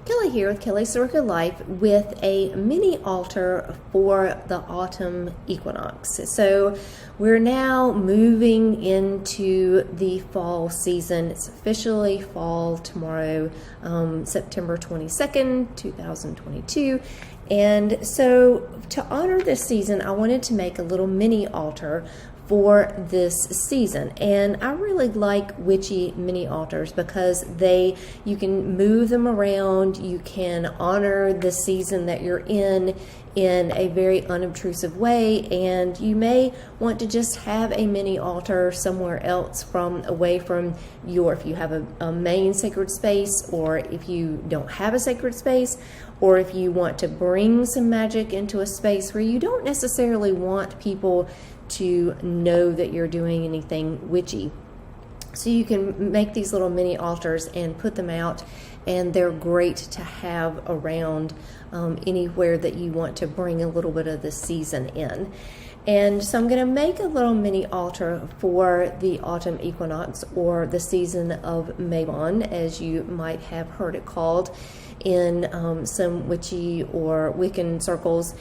Kelly here with Kelly's Circle Life with a mini altar for the autumn equinox. So we're now moving into the fall season. It's officially fall tomorrow, September 22nd, 2022. And so to honor this season, I wanted to make a little mini altar for this season. And I really like witchy mini altars because you can move them around, you can honor the season that you're in a very unobtrusive way, and you may want to just have a mini altar somewhere else away from if you have a main sacred space, or if you don't have a sacred space, or if you want to bring some magic into a space where you don't necessarily want people to know that you're doing anything witchy. So you can make these little mini altars and put them out, and they're great to have around anywhere that you want to bring a little bit of the season in. And so I'm going to make a little mini altar for the autumn equinox, or the season of Mabon, as you might have heard it called in some witchy or Wiccan circles.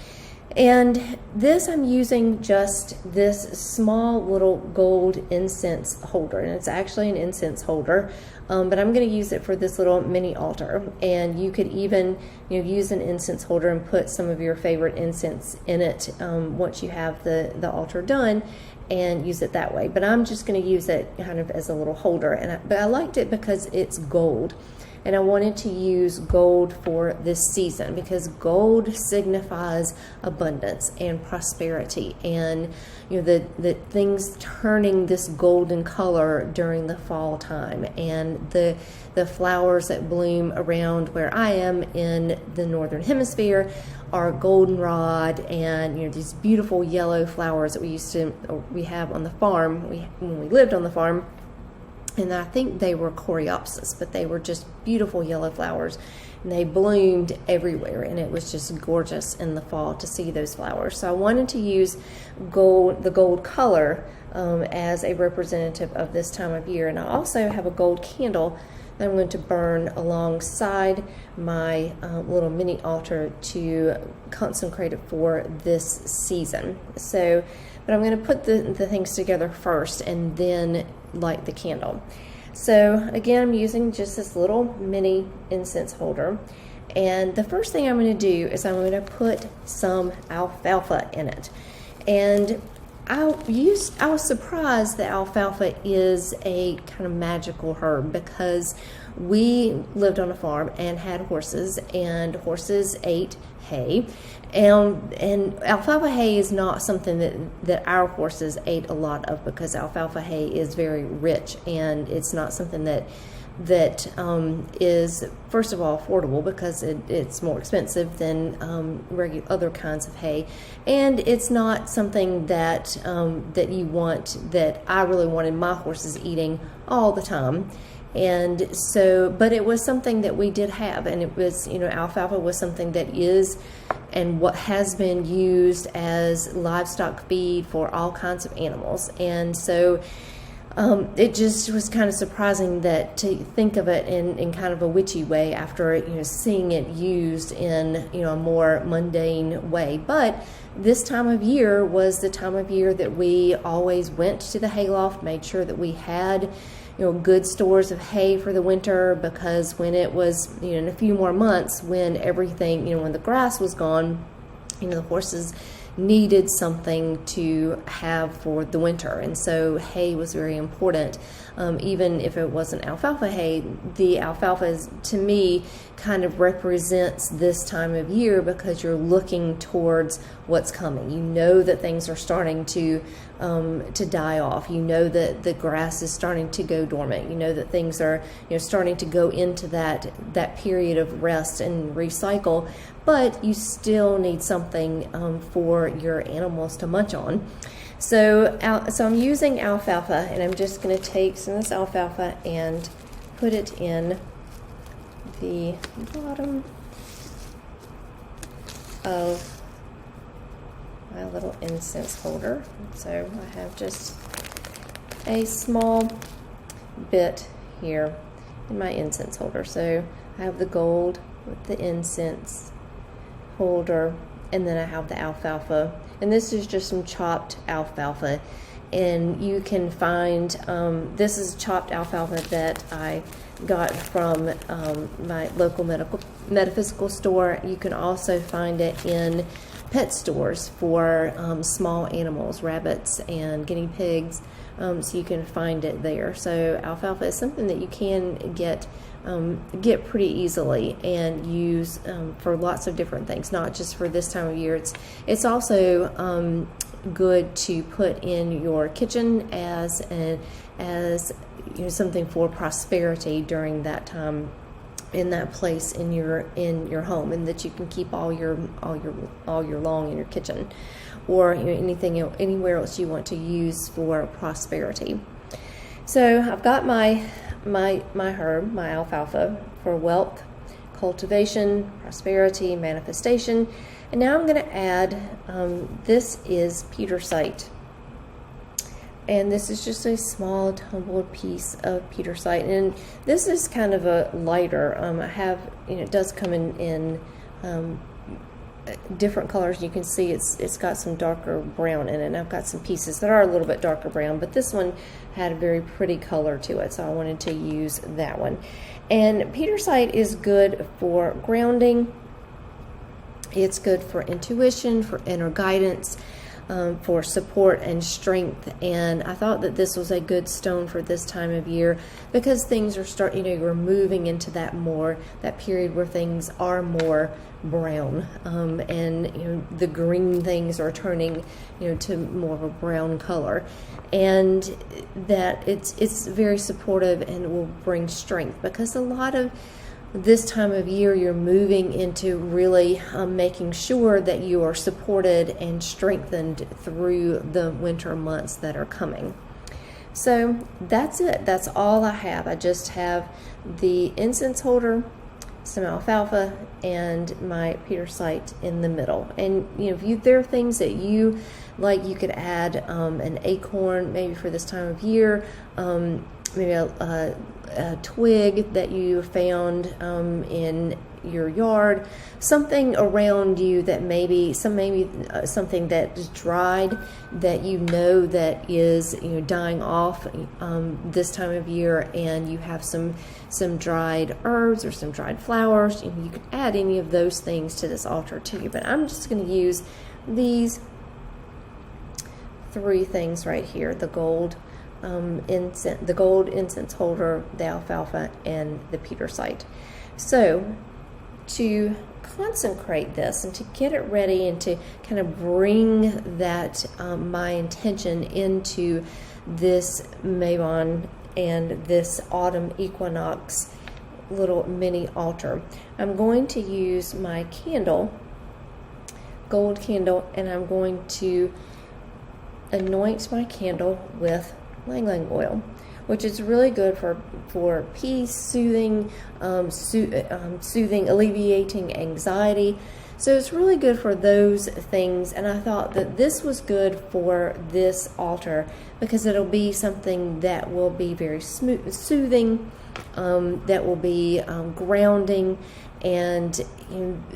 And this, I'm using just this small little gold incense holder, and it's actually an incense holder, but I'm going to use it for this little mini altar. And you could even use an incense holder and put some of your favorite incense in it once you have the altar done, and use it that way. But I'm just going to use it kind of as a little holder, but I liked it because it's gold. And I wanted to use gold for this season because gold signifies abundance and prosperity, and the things turning this golden color during the fall time, and the flowers that bloom around where I am in the northern hemisphere are goldenrod, and these beautiful yellow flowers that we have on the farm when we lived on the farm. And I think they were coreopsis, but they were just beautiful yellow flowers, and they bloomed everywhere, and it was just gorgeous in the fall to see those flowers. So I wanted to use the gold color as a representative of this time of year. And I also have a gold candle that I'm going to burn alongside my little mini altar to consecrate it for this season. But I'm going to put the things together first and then light the candle. So again, I'm using just this little mini incense holder, and the first thing I'm going to do is I'm going to put some alfalfa in it. And I was surprised that alfalfa is a kind of magical herb, because we lived on a farm and had horses, and horses ate hay, and alfalfa hay is not something that our horses ate a lot of, because alfalfa hay is very rich, and it's not something that is, first of all, affordable, because it's more expensive than other kinds of hay, and it's not something that I really wanted my horses eating all the time. And so, but it was something that we did have, and it was, alfalfa was something that is and what has been used as livestock feed for all kinds of animals. And so it just was kind of surprising that to think of it in kind of a witchy way after seeing it used in a more mundane way. But this time of year was the time of year that we always went to the hayloft, made sure that we had good stores of hay for the winter, because when it was in a few more months, when everything when the grass was gone, the horses needed something to have for the winter, and so hay was very important. Even if it wasn't alfalfa hay, the alfalfa is, to me, kind of represents this time of year, because you're looking towards what's coming. You know that things are starting to die off. You know that the grass is starting to go dormant. You know that things are starting to go into that period of rest and recycle. But you still need something for your animals to munch on. So I'm using alfalfa, and I'm just going to take some of this alfalfa and put it in the bottom of my little incense holder. So I have just a small bit here in my incense holder. So I have the gold with the incense holder, and then I have the alfalfa, and this is just some chopped alfalfa. And you can find, this is chopped alfalfa that I got from my local metaphysical store. You can also find it in pet stores for small animals, rabbits and guinea pigs, so you can find it there. So alfalfa is something that you can get pretty easily and use for lots of different things, not just for this time of year. It's also good to put in your kitchen as something for prosperity during that time, in that place in your home, and that you can keep all year long in your kitchen, or anywhere else you want to use for prosperity. So I've got my herb, my alfalfa, for wealth, cultivation, prosperity, manifestation. And now I'm going to add, this is pietersite. And this is just a small tumbled piece of pietersite. And this is kind of a lighter. It does come in different colors. You can see it's got some darker brown in it. And I've got some pieces that are a little bit darker brown, but this one had a very pretty color to it, so I wanted to use that one. And pietersite is good for grounding. It's good for intuition, for inner guidance, for support and strength. And I thought that this was a good stone for this time of year, because things are we're moving into that period where things are more brown, and the green things are turning to more of a brown color, and that it's very supportive and will bring strength, because a lot of this time of year you're moving into really making sure that you are supported and strengthened through the winter months that are coming. So that's it. That's all I have. I just have the incense holder, some alfalfa, and my pietersite in the middle. And if there are things that you like, you could add an acorn maybe for this time of year, maybe a twig that you found in your yard, something around you that maybe something that is dried, that that is dying off this time of year, and you have some dried herbs or some dried flowers. You could add any of those things to this altar too, but I'm just going to use these 3 things right here: the gold incense holder, the alfalfa, and the pietersite. So to consecrate this and to get it ready and to kind of bring that my intention into this Mabon and this autumn equinox little mini altar, I'm going to use my gold candle, and I'm going to anoint my candle with ylang-ylang oil, which is really good for peace, soothing, alleviating anxiety. So it's really good for those things. And I thought that this was good for this altar because it'll be something that will be very soothing, that will be grounding, and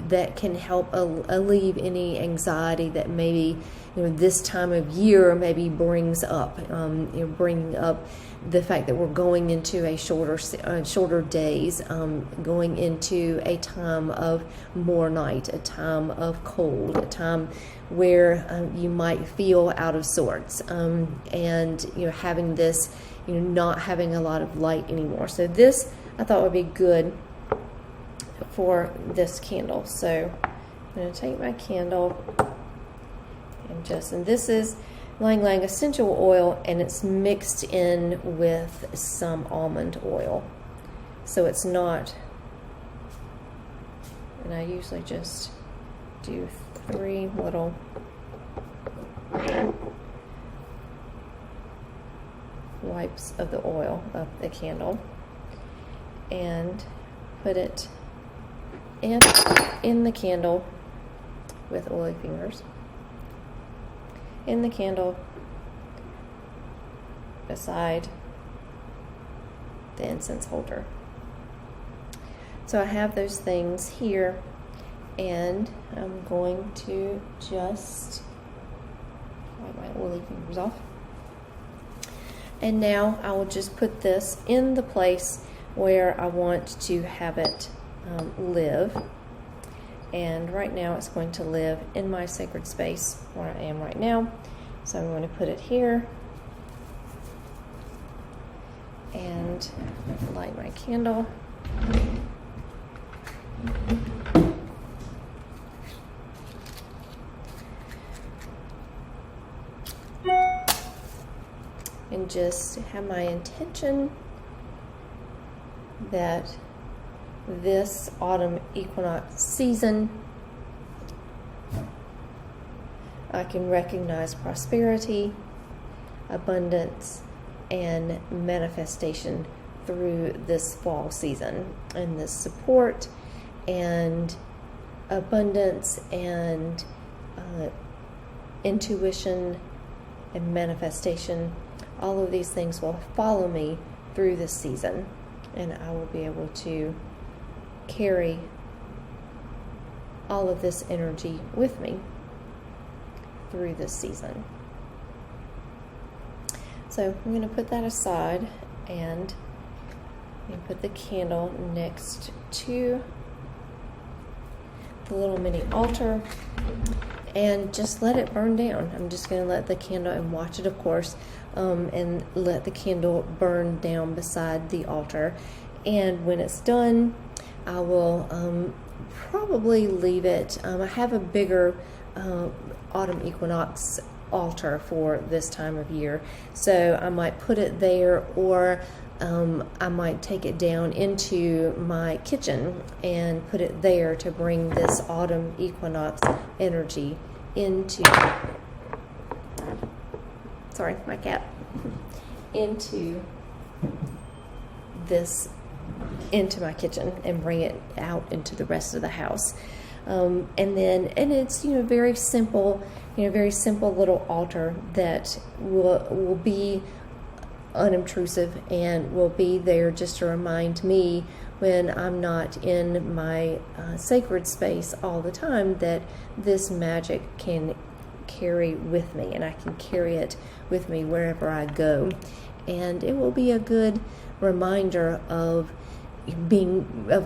that can help alleviate any anxiety that maybe this time of year maybe brings up, bringing up the fact that we're going into a shorter days, going into a time of more night, a time of cold, a time where you might feel out of sorts, and having this, not having a lot of light anymore. So this I thought would be good for this candle. So I'm going to take my candle and this is ylang-ylang essential oil, and it's mixed in with some almond oil. So it's not, and I usually just do 3 little wipes of the oil of the candle and put it in the candle with oily fingers. In the candle beside the incense holder. So I have those things here, and I'm going to just wipe my oily fingers off. And now I will just put this in the place where I want to have it live. And right now it's going to live in my sacred space where I am right now. So I'm going to put it here and light my candle. And just have my intention that this autumn equinox season I can recognize prosperity, abundance, and manifestation through this fall season, and this support and abundance and intuition and manifestation. All of these things will follow me through this season, and I will be able to carry all of this energy with me through this season. So I'm going to put that aside and put the candle next to the little mini altar and just let it burn down. I'm just going to let the candle and watch it, of course, and let the candle burn down beside the altar. And when it's done, I will probably leave it. I have a bigger autumn equinox altar for this time of year, so I might put it there, or I might take it down into my kitchen and put it there to bring this autumn equinox energy into, sorry, my cat, into my kitchen and bring it out into the rest of the house. And it's very simple, very simple little altar that will be unobtrusive and will be there just to remind me when I'm not in my sacred space all the time that this magic can carry with me, and I can carry it with me wherever I go. And it will be a good reminder of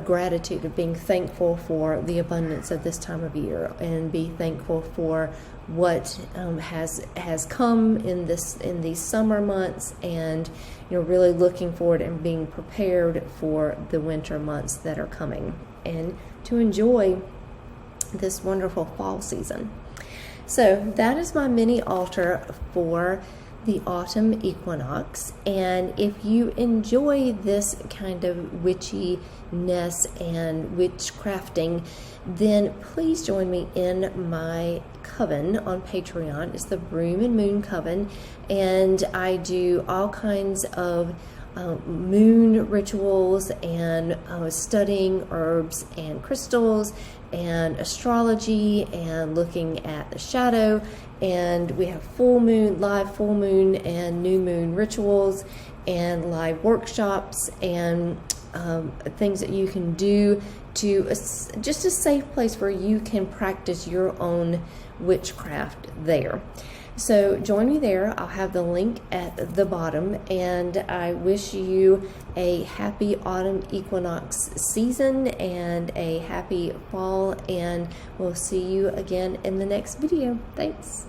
gratitude, of being thankful for the abundance of this time of year, and be thankful for what has come in these summer months, and really looking forward and being prepared for the winter months that are coming, and to enjoy this wonderful fall season. So that is my mini altar for the autumn equinox. And if you enjoy this kind of witchiness and witchcrafting, then please join me in my coven on Patreon. It's the Broom and Moon Coven, and I do all kinds of moon rituals and studying herbs and crystals and astrology and looking at the shadow. And we have live full moon and new moon rituals and live workshops and things that you can do to just a safe place where you can practice your own witchcraft there. So join me there. I'll have the link at the bottom, and I wish you a happy autumn equinox season and a happy fall, and we'll see you again in the next video. Thanks.